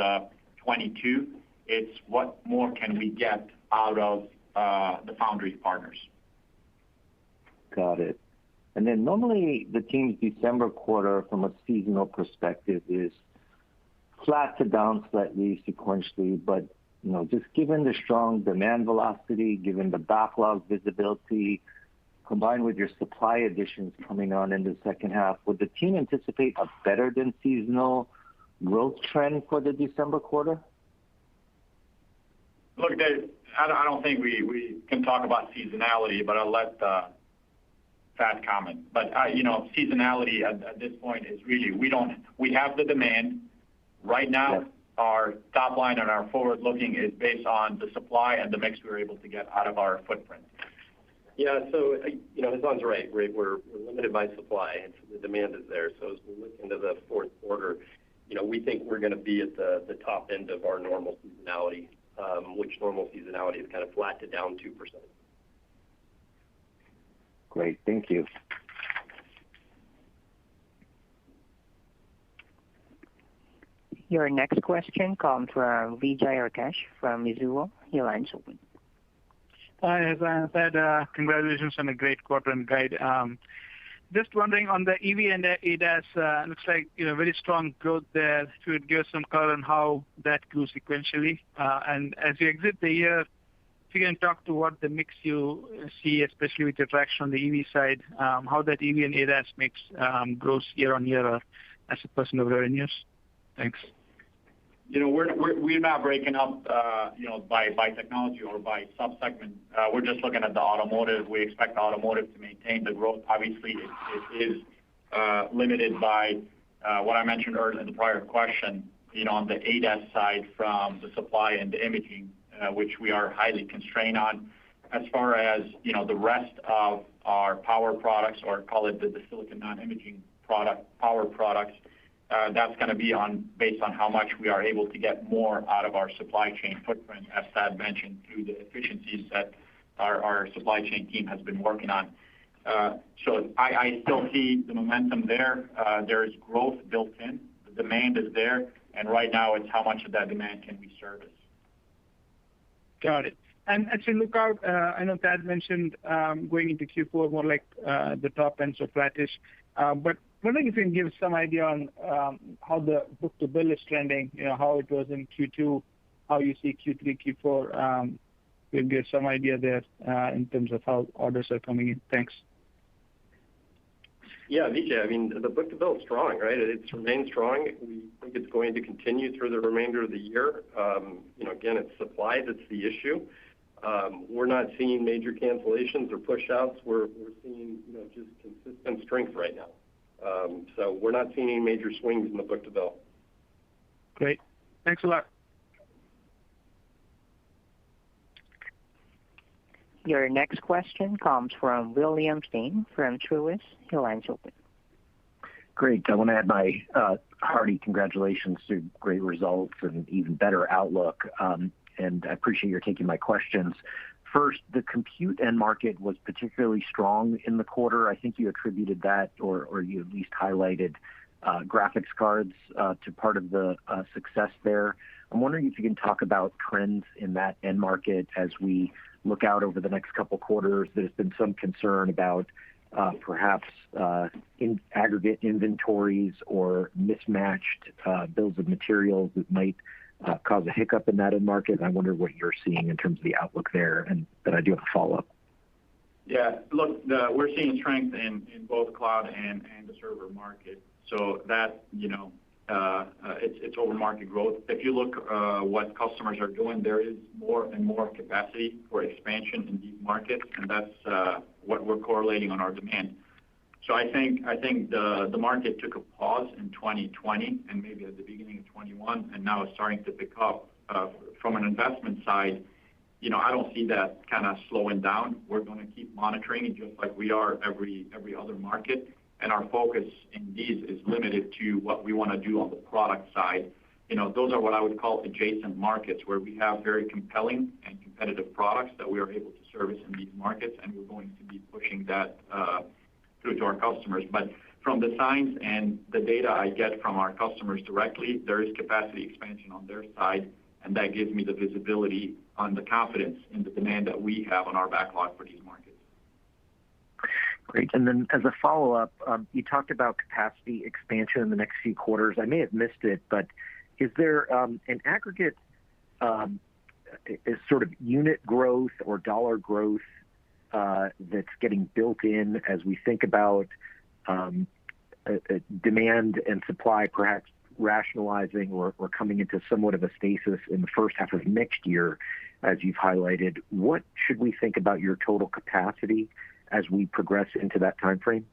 22, it's what more can we get out of the foundry partners.
Got it. And then normally the team's December quarter from a seasonal perspective is flat to down slightly sequentially, but just given the strong demand velocity, given the backlog visibility, combined with your supply additions coming on in the second half, would the team anticipate a better than seasonal growth trend for the December quarter?
Look, I don't think we can talk about seasonality, but I'll let Thad comment. But seasonality at this point is really we have the demand right now. Yep. Our top line and our forward looking is based on the supply and the mix we're able to get out of our footprint.
Yeah, so Hassan's right. We're limited by supply, and so the demand is there. So as we look into the fourth quarter, we think we're going to be at the top end of our normal seasonality, which normal seasonality is kind of flat to down 2%.
Great, thank you.
Your next question comes from Vijay Rakesh from Mizuho. Your line's open.
Hi, Hassan. Congratulations on a great quarter and guide. Just wondering on the EV and ADAS, looks like very strong growth there. If you would give us some color on how that grew sequentially. And as you exit the year, if you can talk to what the mix you see, especially with the traction on the EV side, how that EV and ADAS mix grows year on year as a % of revenues. Thanks.
We're not breaking up, by technology or by subsegment. We're just looking at the automotive. We expect automotive to maintain the growth. Obviously, it is limited by what I mentioned earlier in the prior question. On the ADAS side from the supply and the imaging, which we are highly constrained on. As far as the rest of our power products, or call it the silicon non-imaging power products, that's going to be based on how much we are able to get more out of our supply chain footprint, as Thad mentioned, through the efficiencies that our supply chain team has been working on. So I still see the momentum there. There is growth built in. The demand is there. And right now, it's how much of that demand can we service.
Got it. And as you look out, I know Thad mentioned going into Q4 more like the top end, so flattish. But wondering if you can give some idea on how the book-to-bill is trending, how it was in Q2, how you see Q3, Q4. We'll get some idea there in terms of how orders are coming in. Thanks.
Yeah, Vijay, I mean, the book-to-bill is strong, right? It's remained strong. We think it's going to continue through the remainder of the year. Again, it's supply that's the issue. We're not seeing major cancellations or push-outs. We're seeing just consistent strength right now. So we're not seeing any major swings in the book-to-bill.
Great. Thanks a lot.
Your next question comes from William Stein from Truist. Your line's open.
Great. I want to add my hearty congratulations to great results and even better outlook. And I appreciate your taking my questions. First, the compute end market was particularly strong in the quarter. I think you attributed that, or you at least highlighted graphics cards to part of the success there. I'm wondering if you can talk about trends in that end market as we look out over the next couple quarters. There's been some concern about perhaps in aggregate inventories or mismatched bills of materials that might cause a hiccup in that end market. I wonder what you're seeing in terms of the outlook there, and then I do have a follow-up.
Yeah, look, we're seeing strength in both cloud and the server market. So that, it's over market growth. If you look what customers are doing, there is more and more capacity for expansion in these markets, and that's what we're correlating on our demand. So I think the market took a pause in 2020 and maybe at the beginning of 21, and now it's starting to pick up. From an investment side, I don't see that kind of slowing down. We're going to keep monitoring it just like we are every other market. And our focus in these is limited to what we want to do on the product side. Those are what I would call adjacent markets where we have very compelling and competitive products that we are able to service in these markets, and we're going to be pushing that through to our customers. But from the signs and the data I get from our customers directly, there is capacity expansion on their side, and that gives me the visibility on the confidence in the demand that we have on our backlog for these markets.
Great. And then as a follow-up, you talked about capacity expansion in the next few quarters. I may have missed it, but is there an aggregate sort of unit growth or dollar growth that's getting built in as we think about demand and supply perhaps rationalizing or coming into somewhat of a stasis in the first half of next year, as you've highlighted? What should we think about your total capacity as we progress into that time frame?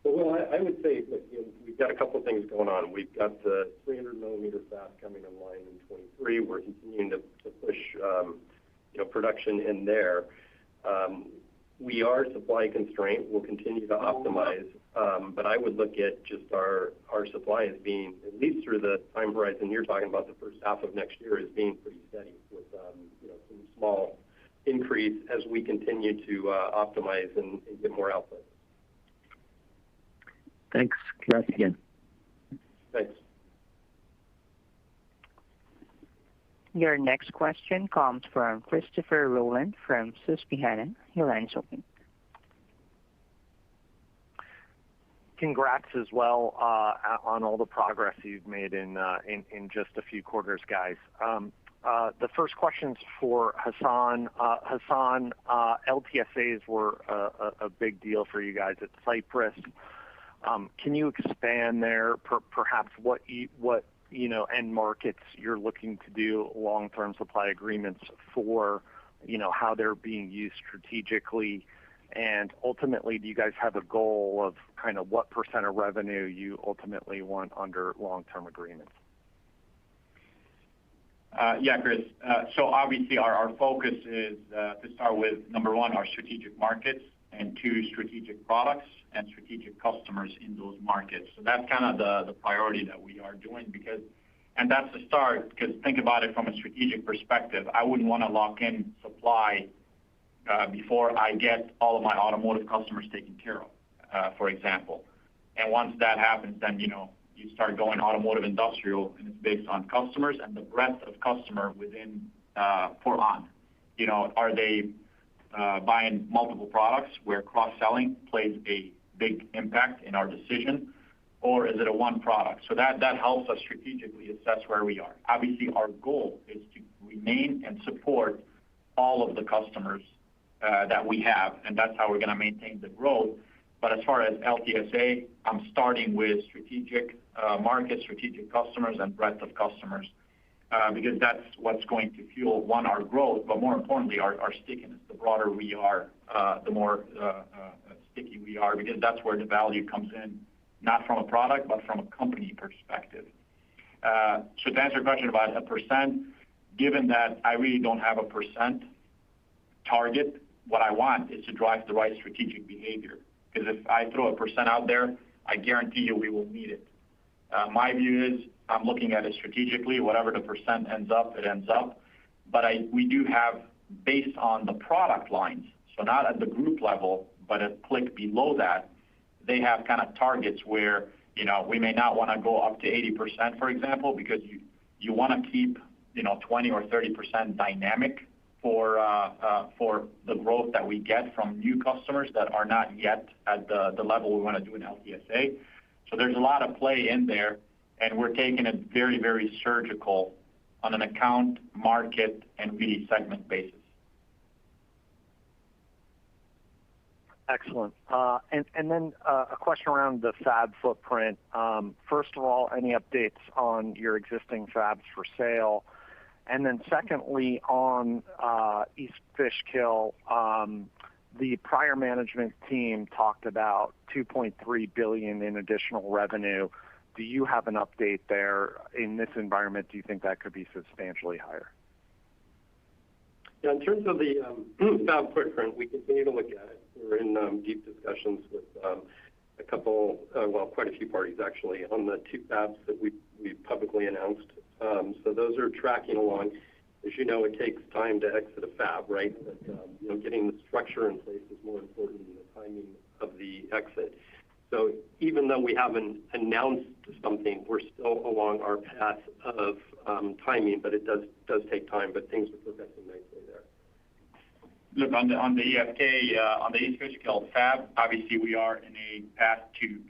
Well, I would say that we've got a couple of things going on. We've got the 300 millimeter fab coming online in 23. We're continuing to push production in there. We are supply constrained. We'll continue to optimize, but I would look at just our supply as being, at least through the time horizon you're talking about, the first half of next year, as being pretty steady with some small increase as we continue to optimize and get more output.
Thanks. Congrats again.
Thanks.
Your next question comes from Christopher Rowland from Susquehanna. Your line is open.
Congrats as well on all the progress you've made in just a few quarters, guys. The first question's for Hassan. Hassan, LTSAs were a big deal for you guys at Cypress. Can you expand there, perhaps what end markets you're looking to do long-term supply agreements for, how they're being used strategically, and ultimately, do you guys have a goal of kind of what % of revenue you ultimately want under long-term agreements?
Yeah, Chris. So obviously our focus is to start with, number one, our strategic markets. and 2, strategic products and strategic customers in those markets. So that's kind of the priority that we are doing and that's the start, because think about it from a strategic perspective. I wouldn't want to lock in supply before I get all of my automotive customers taken care of, for example. And once that happens, then, you start going automotive industrial, and it's based on customers and the breadth of customer within for ON. Are they buying multiple products where cross-selling plays a big impact in our decision, or is it a one product? So that helps us strategically assess where we are. Obviously, our goal is to remain and support all of the customers that we have, and that's how we're going to maintain the growth. But as far as LTSA, I'm starting with strategic markets, strategic customers, and breadth of customers, because that's what's going to fuel, one, our growth, but more importantly, our stickiness. The broader we are, the more sticky we are, because that's where the value comes in, not from a product, but from a company perspective. So to answer your question about a percent, given that I really don't have a percent target, what I want is to drive the right strategic behavior. Because if I throw a percent out there, I guarantee you we will meet it. My view is I'm looking at it strategically. Whatever the percent ends up, it ends up. But we do have, based on the product lines, so not at the group level, but a click below that, they have kind of targets where, we may not want to go up to 80%, for example, because you want to keep, 20 or 30% dynamic for the growth that we get from new customers that are not yet at the level we want to do in LTSA. So there's a lot of play in there, and we're taking it very, very surgical on an account, market, and really segment basis.
Excellent. And then a question around the fab footprint. First of all, any updates on your existing fabs for sale? And then secondly, on East Fishkill, the prior management team talked about $2.3 billion in additional revenue. Do you have an update there? In this environment, do you think that could be substantially higher?
Yeah, in terms of the fab footprint, we continue to look at it. We're in deep discussions with quite a few parties actually, on the 2 fabs that we publicly announced. So those are tracking along. As you know, it takes time to exit a fab, right? But, getting the structure in place is more important than the timing of the exit. So even though we haven't announced something, we're still along our path of timing, but it does take time, but things are progressing nicely there.
Look, on the EFK, on the East Fishkill fab, obviously we are in a path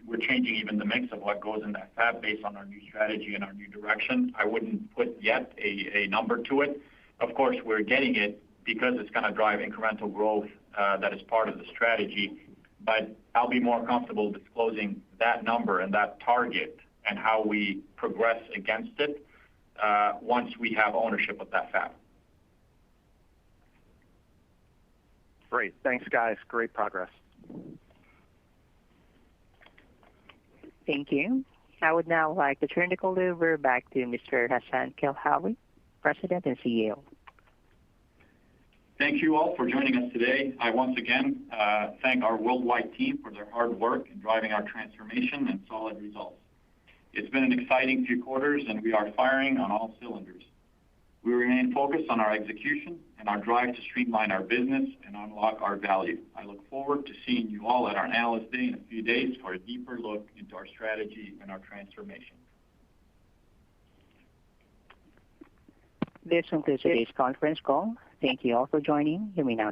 we're changing even the mix of what goes in that fab based on our new strategy and our new direction. I wouldn't put yet a number to it. Of course, we're getting it because it's going to drive incremental growth that is part of the strategy. But I'll be more comfortable disclosing that number and that target and how we progress against it once we have ownership of that fab.
Great. Thanks, guys. Great progress.
Thank you. I would now like to turn the call over back to Mr. Hassan Khelhavi, President and CEO.
Thank you all for joining us today. I once again thank our worldwide team for their hard work in driving our transformation and solid results. It's been an exciting few quarters, and we are firing on all cylinders. We remain focused on our execution and our drive to streamline our business and unlock our value. I look forward to seeing you all at our Analyst Day in a few days for a deeper look into our strategy and our transformation.
This concludes today's conference call. Thank you all for joining. You may now